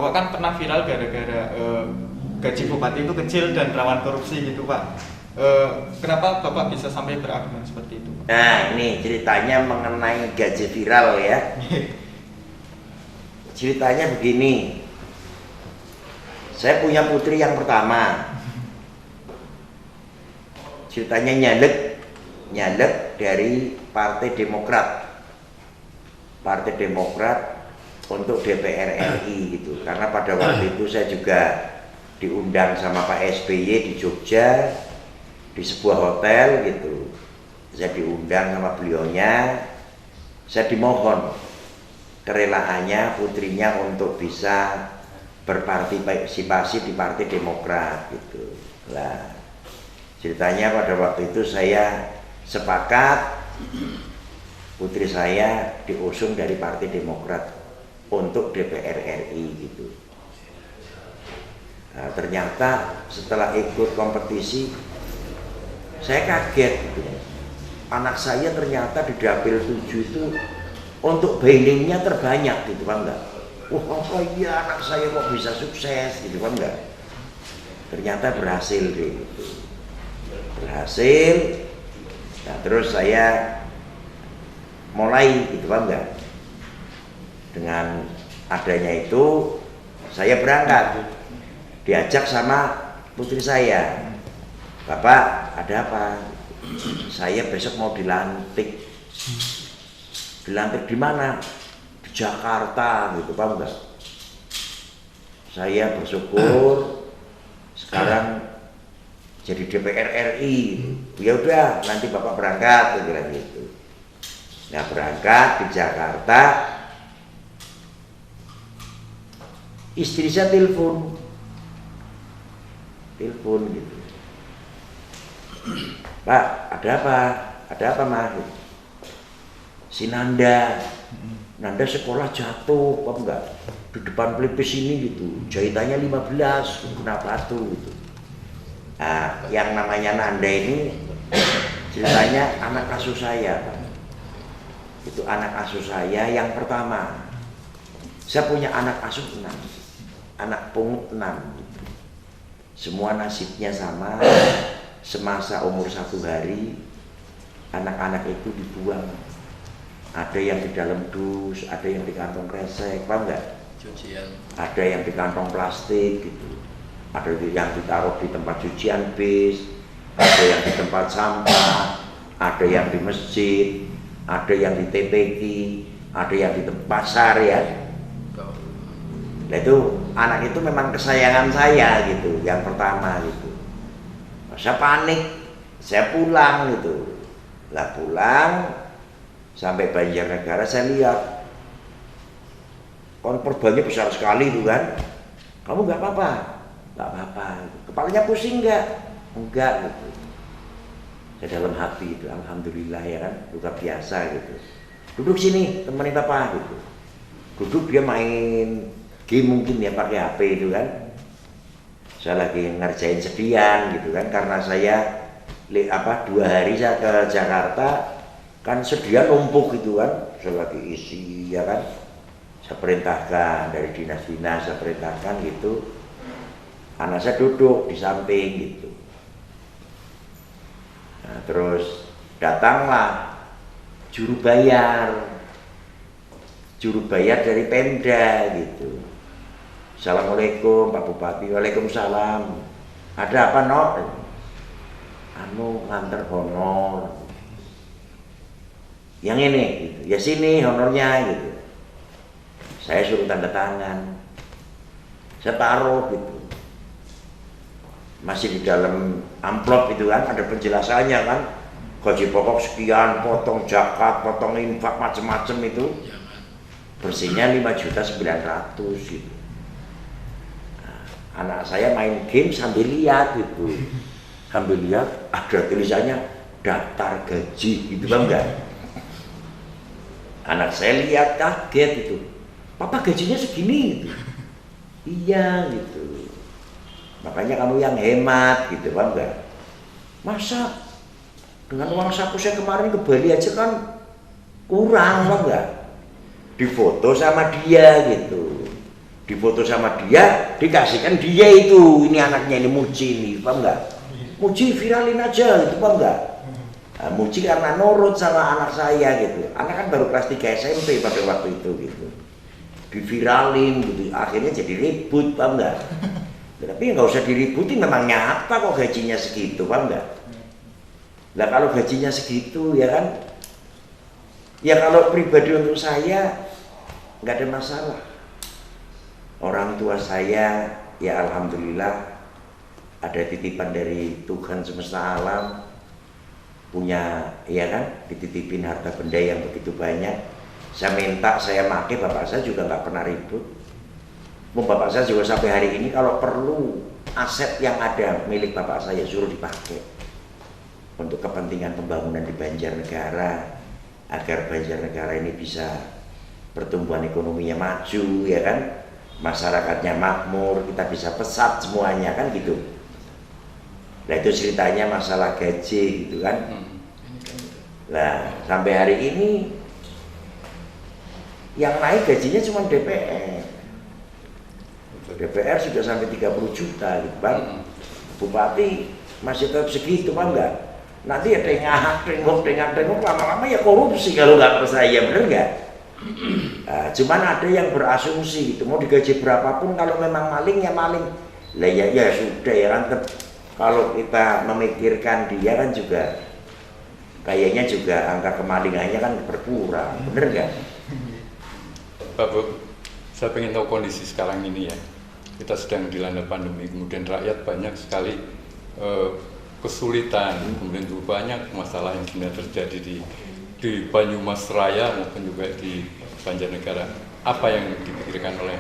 Bapak kan pernah viral gara-gara gaji bupati itu kecil dan rawan korupsi gitu Pak. Kenapa Bapak bisa sampai berargumen seperti itu Pak? Nah ini ceritanya mengenai gaji viral ya. Ceritanya begini, saya punya putri yang pertama. Ceritanya nyalek dari Partai Demokrat untuk DPR RI gitu. Karena pada waktu itu saya juga diundang sama Pak SBY di Jogja di sebuah hotel gitu. Saya diundang sama beliaunya, saya dimohon kerelaannya putrinya untuk bisa berpartisipasi di Partai Demokrat gitu. Lah, ceritanya pada waktu itu saya sepakat putri saya diusung dari Partai Demokrat untuk DPR RI gitu. Nah, ternyata setelah ikut kompetisi saya kaget gitu. Anak saya ternyata di dapil 7 itu untuk bailingnya terbanyak gitu kan enggak? Wah apa iya anak saya kok bisa sukses gitu kan enggak? Ternyata berhasil gitu. Berhasil. Nah terus saya mulai gitu kan enggak? Dengan adanya itu saya berangkat, diajak sama putri saya. Bapak ada apa? Saya besok mau dilantik. Dilantik di mana? Di Jakarta gitu, paham enggak? Saya bersyukur sekarang jadi DPR RI. Ya udah, nanti Bapak berangkat gitu. Nah, berangkat di Jakarta. Istri saya telepon gitu. Pak, ada apa? Ada apa, Mas? Si Nanda sekolah jatuh, apa enggak? Di depan pelipis ini gitu. Jahitannya 15, kena batu gitu. Nah, yang namanya Nanda ini ceritanya anak asuh saya, Pak. Itu anak asuh saya yang pertama. Saya punya anak asuh 6. Anak pungut 6 gitu. Semua nasibnya sama. Semasa umur 1 hari anak-anak itu dibuang. Ada yang di dalam dus, ada yang di kantong kresek, paham nggak? Cucian. Ada yang di kantong plastik gitu. Ada yang ditaruh di tempat cucian bis, ada yang di tempat sampah, ada yang di masjid, ada yang di TPQ, ada yang di tempat pasar ya. Nah itu anak itu memang kesayangan saya gitu, yang pertama gitu. Saya panik, saya pulang gitu. Lah pulang sampai Banjarnegara saya lihat korbannya besar sekali itu kan. Kamu nggak apa-apa? Nggak apa-apa. Kepalanya pusing nggak? Enggak gitu. Saya dalam hati itu, alhamdulillah ya kan, luar biasa gitu. Duduk sini, temenin papa gitu. Duduk dia main game mungkin ya pakai HP itu kan. Saya lagi ngerjain sedian gitu kan, karena saya 2 hari saya ke Jakarta kan sedian numpuk gitu kan, saya lagi isi ya kan, saya perintahkan dari dinas-dinas, saya perintahkan gitu, anak saya duduk di samping gitu. Nah, terus datanglah juru bayar dari Pemda gitu. Assalamualaikum Pak Bupati. Waalaikumsalam. Ada apa Nok? Nganter honor. Yang ini gitu. Ya sini honornya gitu. Saya suruh tanda tangan. Saya taruh gitu. Masih di dalam amplop itu kan, ada penjelasannya kan. Gaji pokok sekian, potong zakat, potong infak, macam-macam itu. Bersihnya 5.900.000 gitu. Anak saya main game sambil lihat gitu, sambil lihat ada tulisannya daftar gaji gitu kan enggak? Anak saya lihat kaget itu, papa gajinya segini gitu. Iya gitu, makanya kamu yang hemat gitu kan enggak? Masa dengan uang saku saya kemarin ke Bali aja kan kurang kan enggak? Difoto sama dia gitu. difoto sama dia, dikasihkan dia itu, ini anaknya ini Muji ini, paham nggak? Muji viralin aja gitu, paham nggak? Nah, Muji karena nurut sama anak saya gitu, anak kan baru kelas 3 SMP pada waktu itu gitu, diviralin gitu, akhirnya jadi ribut, paham nggak? Tapi nggak usah diributin, memang nyata kok gajinya segitu, paham nggak? Nah kalau gajinya segitu ya kan, ya kalau pribadi untuk saya nggak ada masalah. Orang tua saya ya alhamdulillah ada titipan dari Tuhan semesta alam, punya ya kan, dititipin harta benda yang begitu banyak. Saya minta, saya pakai, bapak saya juga nggak pernah ribut. Bapak saya juga sampai hari ini kalau perlu aset yang ada milik bapak saya suruh dipakai untuk kepentingan pembangunan di Banjarnegara, agar Banjarnegara ini bisa pertumbuhan ekonominya maju ya kan, masyarakatnya makmur, kita bisa pesat semuanya kan gitu. Nah itu ceritanya masalah gaji gitu kan. Nah sampai hari ini yang naik gajinya cuma DPR. DPR sudah sampai 30 juta gitu kan. Bupati masih tetap segitu, paham nggak? Nanti ya tengok lama-lama ya korupsi kalau nggak percaya, bener nggak? Nah, cuman ada yang berasumsi gitu, mau digaji berapapun kalau memang maling ya maling. Lah ya sudah ya kan, kalau kita memikirkan dia kan juga kayaknya juga angka kemalingannya kan berkurang, bener nggak? Pak Bu, saya ingin tahu kondisi sekarang ini ya. Kita sedang dilanda pandemi, kemudian rakyat banyak sekali kesulitan, kemudian juga banyak masalah yang sebenarnya terjadi di Banyumas Raya maupun juga di Banjarnegara. Apa yang dipikirkan oleh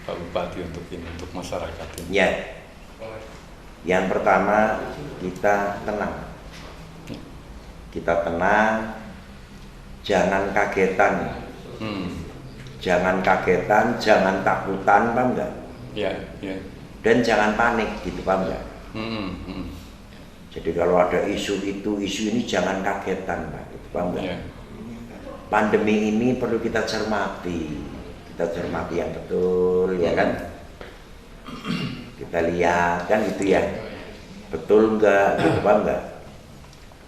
Pak Bupati untuk ini, untuk masyarakat ini? Ya, yang pertama kita tenang. Kita tenang, jangan kagetan. Jangan kagetan, jangan takutan, paham nggak? Ya. Dan jangan panik, gitu, paham nggak? Jadi kalau ada isu ini jangan kagetan, Pak, gitu, paham nggak? Ya. Pandemi ini perlu kita cermati yang betul, ya kan? Kita lihat kan gitu ya, betul nggak, gitu, paham nggak?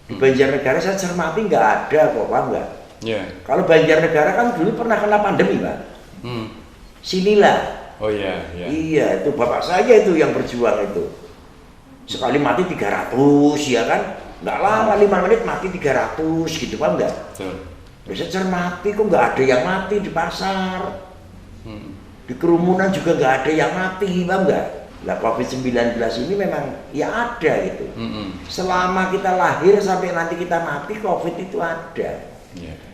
Di Banjarnegara saya cermati nggak ada kok, paham nggak? Ya. Kalau Banjarnegara kan dulu pernah kena pandemi, Pak. Sinilah. Oh iya. Iya, itu bapak saya itu yang berjuang itu. Sekali mati 300 ya kan? Nggak lama 5 menit mati 300 gitu, paham nggak? Bisa cermati kok nggak ada yang mati di pasar. Di kerumunan juga nggak ada yang mati, paham nggak? Nah COVID-19 ini memang ya ada gitu. Selama kita lahir sampai nanti kita mati, COVID itu ada.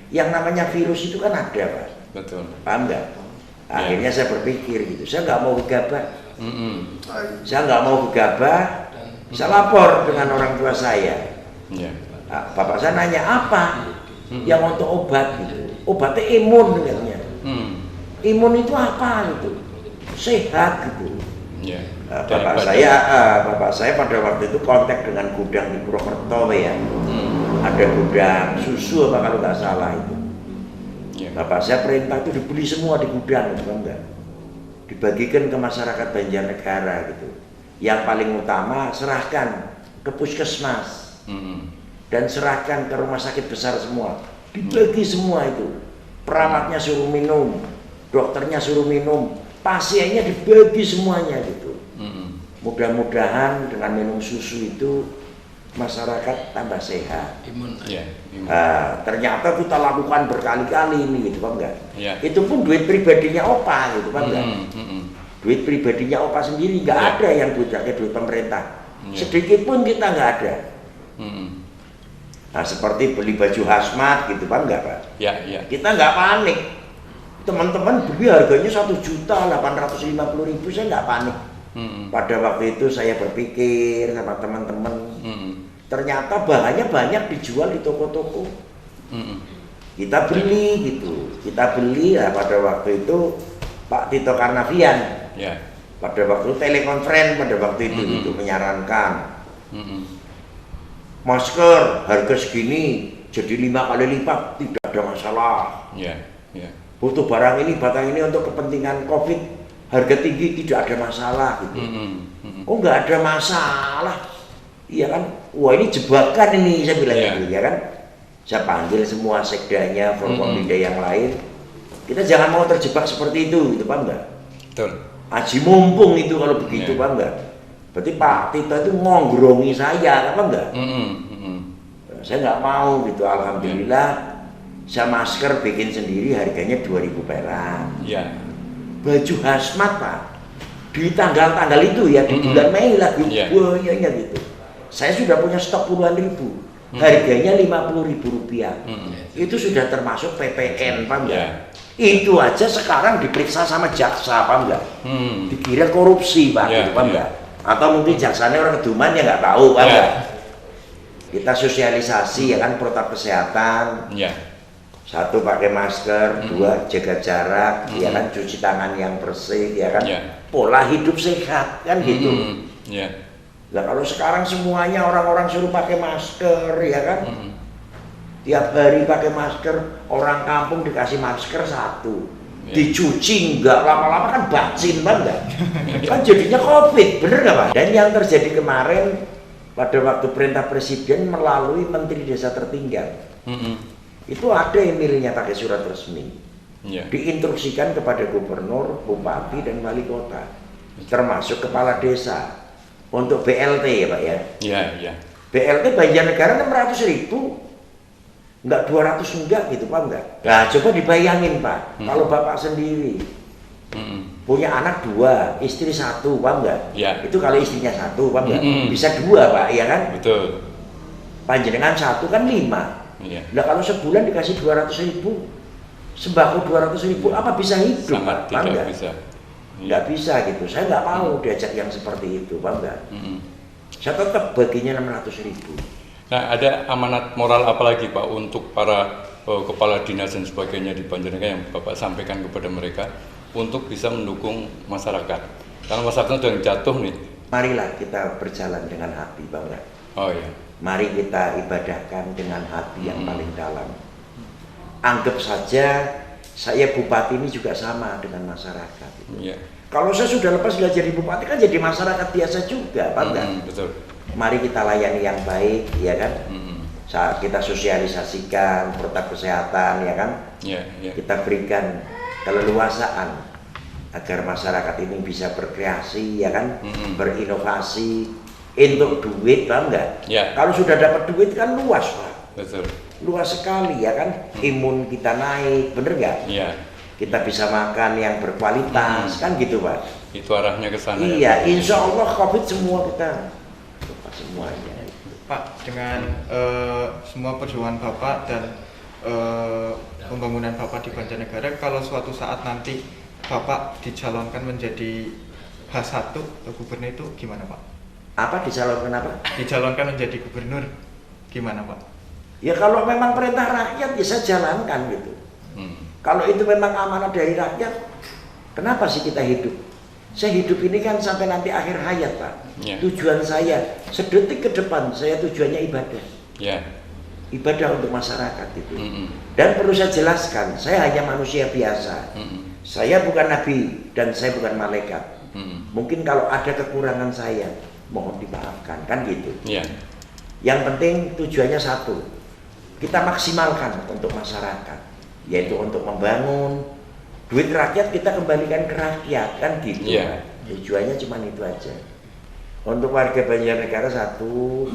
Yang namanya virus itu kan ada, Pak. Betul. Paham nggak? Akhirnya saya berpikir gitu, saya nggak mau gegabah. Saya lapor dengan orang tua saya. Nah, bapak saya nanya apa yang untuk obat gitu. Obatnya imun katanya. Imun itu apa gitu? Sehat gitu. Nah, bapak saya pada waktu itu kontak dengan gudang di Purwokerto ya. Ada gudang susu apa kalau nggak salah itu. Bapak saya perintah itu dibeli semua di gudang, gitu, enggak? Dibagikan ke masyarakat Banjarnegara gitu. Yang paling utama serahkan ke puskesmas dan serahkan ke rumah sakit besar semua. Dibagi semua itu. Perawatnya suruh minum, dokternya suruh minum, pasiennya dibagi semuanya gitu. Mudah-mudahan dengan minum susu itu masyarakat tambah sehat. Ternyata kita lakukan berkali-kali ini gitu, Pak, enggak? Itu pun duit pribadinya Opa gitu, Pak, enggak? Duit pribadinya Opa sendiri, nggak ada yang duitnya duit pemerintah. Sedikit pun kita nggak ada. Nah seperti beli baju hazmat gitu, Pak, enggak, Pak? Kita nggak panik. Teman-teman beli harganya 1.850.000, saya nggak panik. Pada waktu itu saya berpikir sama teman-teman, ternyata bahannya banyak dijual di toko-toko. Kita beli gitu, ya pada waktu itu Pak Tito Karnavian, pada waktu telekonferensi pada waktu itu menyarankan masker harga segini jadi 5 kali lipat, tidak ada masalah. Butuh barang ini untuk kepentingan COVID, harga tinggi tidak ada masalah gitu. Oh nggak ada masalah, iya kan? Wah ini jebakan ini, saya bilang gitu ya kan? Saya panggil semua sekdanya, Forkompinda yang lain. Kita jangan mau terjebak seperti itu, gitu paham nggak? Betul. Aji mumpung itu kalau begitu, paham nggak? Berarti Pak Tito itu ngonggrongi saya, paham nggak? Saya nggak mau gitu, alhamdulillah. Saya masker bikin sendiri harganya 2.000 perak. Iya. Baju hazmat Pak, di tanggal-tanggal itu ya, di bulan Mei lah, banyak gitu. Saya sudah punya stok puluhan ribu, harganya 50.000 rupiah. Itu sudah termasuk PPN, paham nggak? Itu aja sekarang diperiksa sama jaksa, paham nggak? Dikira korupsi Pak, gitu, paham nggak? Atau mungkin jaksanya orang keduman ya nggak tahu, paham nggak? Kita sosialisasi ya kan, protokol kesehatan. Satu pakai masker, dua jaga jarak, ya kan, cuci tangan yang bersih, ya kan, pola hidup sehat kan gitu. Nah kalau sekarang semuanya orang-orang suruh pakai masker, ya kan, tiap hari pakai masker, orang kampung dikasih masker satu, dicuci enggak, lama-lama kan bacin banget, kan jadinya COVID, bener nggak Pak? Dan yang terjadi kemarin pada waktu perintah presiden melalui Menteri Desa Tertinggal. Itu ada emailnya pakai surat resmi, diinstruksikan kepada gubernur, bupati, dan wali kota, termasuk kepala desa, untuk BLT ya Pak ya. BLT Banjarnegara 600.000, enggak 200 enggak gitu Pak enggak. Nah coba dibayangin Pak, kalau Bapak sendiri punya anak 2, istri 1, Pak enggak? Itu kalau istrinya 1, Pak enggak? Bisa 2 Pak, ya kan? Betul. Panjenengan 1 kan 5. Nah kalau sebulan dikasih 200.000, sembako 200.000, apa bisa hidup? Sangat Pak? tidak bisa. Nggak bisa gitu. Saya nggak mau diajak yang seperti itu, Pak enggak? Saya tetap baginya 600.000. Nah ada amanat moral apa lagi Pak untuk para kepala dinas dan sebagainya di Banjarnegara yang Bapak sampaikan kepada mereka untuk bisa mendukung masyarakat? Karena masyarakat sudah jatuh nih. Marilah kita berjalan dengan hati, Pak enggak? Oh iya. Mari kita ibadahkan dengan hati yang paling dalam. Anggap saja saya bupati ini juga sama dengan masyarakat. Kalau saya sudah lepas sudah jadi bupati kan jadi masyarakat biasa juga, Pak enggak? Betul. Mari kita layani yang baik, ya kan? Saat kita sosialisasikan protokol kesehatan, ya kan? Kita berikan keleluasaan agar masyarakat ini bisa berkreasi, ya kan? Berinovasi. Untuk duit, paham nggak? Kalau sudah dapat duit kan luas Pak. Betul. Luas sekali ya kan, imun kita naik, bener nggak? Kita bisa makan yang berkualitas, kan gitu Pak. Itu arahnya ke sana. Iya, insya Allah COVID semua kita lupa semuanya. Pak, dengan semua perjuangan Bapak dan pembangunan Bapak di Banjarnegara, kalau suatu saat nanti Bapak dicalonkan menjadi H1 gubernur itu gimana Pak? Apa dicalonkan apa? Dicalonkan menjadi gubernur, gimana Pak? Ya kalau memang perintah rakyat ya saya jalankan gitu. Kalau itu memang amanah dari rakyat, kenapa sih kita hidup? Saya hidup ini kan sampai nanti akhir hayat Pak. Tujuan saya sedetik ke depan saya tujuannya ibadah. Ibadah untuk masyarakat itu. Dan perlu saya jelaskan, saya hanya manusia biasa. Saya bukan nabi dan saya bukan malaikat. Mungkin kalau ada kekurangan saya, mohon dimaafkan, kan gitu. Yang penting tujuannya satu, kita maksimalkan untuk masyarakat, yaitu untuk membangun. Duit rakyat kita kembalikan ke rakyat, kan gitu. Tujuannya cuma itu aja. Untuk warga Banjarnegara satu,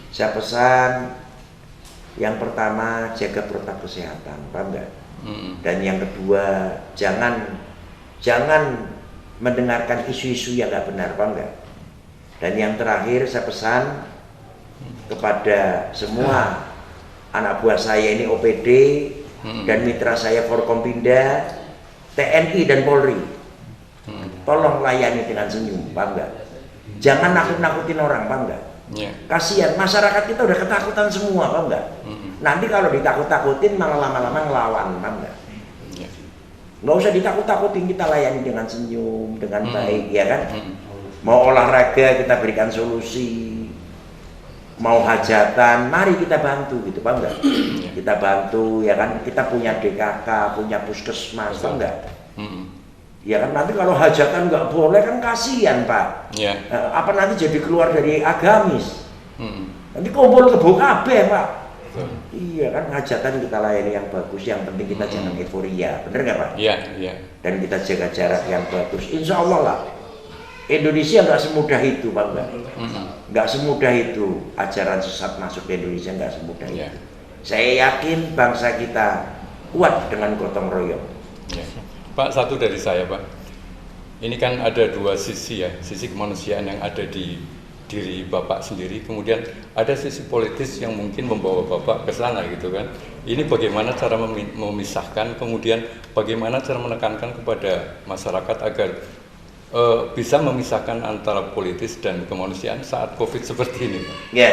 saya pesan yang pertama jaga protokol kesehatan, paham nggak? Dan yang kedua jangan mendengarkan isu-isu yang nggak benar, paham nggak? Dan yang terakhir saya pesan kepada semua anak buah saya ini OPD dan mitra saya Forkompinda, TNI dan Polri, tolong layani dengan senyum, paham nggak? Jangan nakut-nakutin orang, paham nggak? Kasihan masyarakat kita udah ketakutan semua, paham nggak? Nanti kalau ditakut-takutin malah lama-lama ngelawan, paham nggak? Nggak usah ditakut-takutin, kita layani dengan senyum, dengan baik, ya kan? Mau olahraga kita berikan solusi, mau hajatan, mari kita bantu gitu, paham nggak? Kita bantu, ya kan? Kita punya DKK, punya puskesmas, paham nggak? Ya kan nanti kalau hajatan nggak boleh kan kasihan Pak. Ya. Apa nanti jadi keluar dari agamis? Mm-mm. Nanti kumpul kebo kabeh Pak. Betul. Iya kan hajatan kita layani yang bagus, yang penting kita jangan euforia, bener nggak Pak? Iya, iya. Dan kita jaga jarak yang bagus. Insya Allah lah. Indonesia nggak semudah itu Pak Mbak. Mm-mm. Nggak semudah itu ajaran sesat masuk ke Indonesia, nggak semudah Ya. itu. Saya yakin bangsa kita kuat dengan gotong royong. Ya. Pak, satu dari saya, Pak. Ini kan ada dua sisi ya, sisi kemanusiaan yang ada di diri Bapak sendiri, kemudian ada sisi politis yang mungkin membawa Bapak ke sana gitu kan. Ini bagaimana cara memisahkan, kemudian bagaimana cara menekankan kepada masyarakat agar bisa memisahkan antara politis dan kemanusiaan saat COVID seperti ini, Pak. Ya,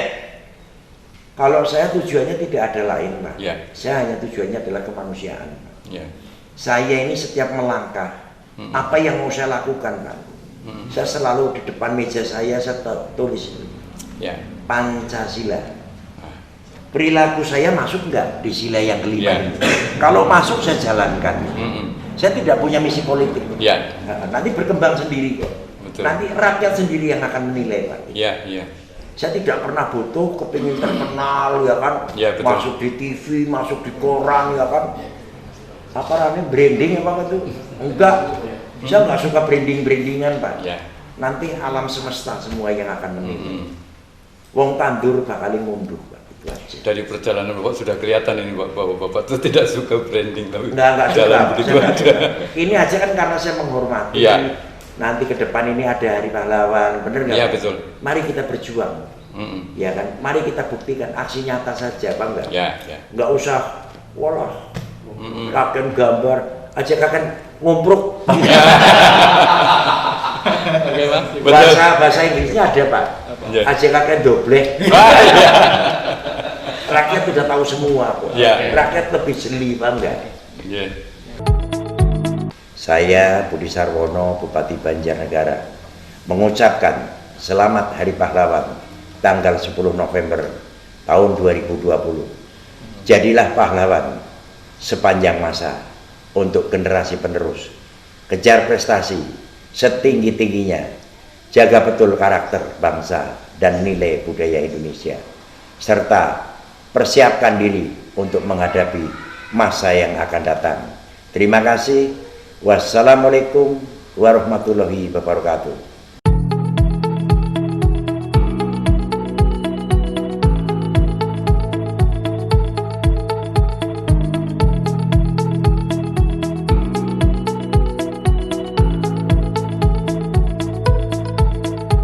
kalau saya tujuannya tidak ada lain Pak. Ya. Saya hanya tujuannya adalah kemanusiaan Pak. Ya. Saya ini setiap melangkah, apa yang mau saya lakukan Pak? Saya selalu di depan meja saya tulis Ya. Pancasila. Perilaku saya masuk nggak di sila yang kelima Ya. ini? Kalau masuk saya jalankan. Saya tidak punya misi politik. Ya. Nanti berkembang sendiri kok. Betul. Nanti rakyat sendiri yang akan menilai Pak. Ya, ya. Saya tidak pernah butuh kepingin terkenal ya kan, Ya, betul. masuk di TV, masuk di koran ya kan. Apa namanya branding apa itu? Enggak, saya nggak suka brandingan Pak. Ya. Nanti alam semesta semua yang akan menilai. Wong tandur bakal ngunduh Pak, itu aja. Dari perjalanan Bapak sudah kelihatan ini bahwa Bapak itu tidak suka branding, tapi Enggak jalan suka, begitu saya nggak aja. suka. Ini aja kan karena saya menghormati. Iya. Nanti ke depan ini ada Hari Pahlawan, bener nggak? Iya, Pak? betul. Mari kita berjuang. Ya kan, mari kita buktikan aksi nyata saja, Pak enggak? Ya, ya. Nggak usah, walah, kakek gambar, aja kakek ngumpruk. Oke, Pak. Betul. Bahasa Inggrisnya ada Pak, Ya. aja kakek doblek. Rakyat sudah tahu semua kok. Ya. Rakyat lebih jeli, Pak enggak? Ya. Saya Budi Sarwono, Bupati Banjarnegara, mengucapkan Selamat Hari Pahlawan tanggal 10 November tahun 2020. Jadilah pahlawan sepanjang masa untuk generasi penerus. Kejar prestasi setinggi-tingginya. Jaga betul karakter bangsa dan nilai budaya Indonesia. Serta persiapkan diri untuk menghadapi masa yang akan datang. Terima kasih. Wassalamualaikum warahmatullahi wabarakatuh.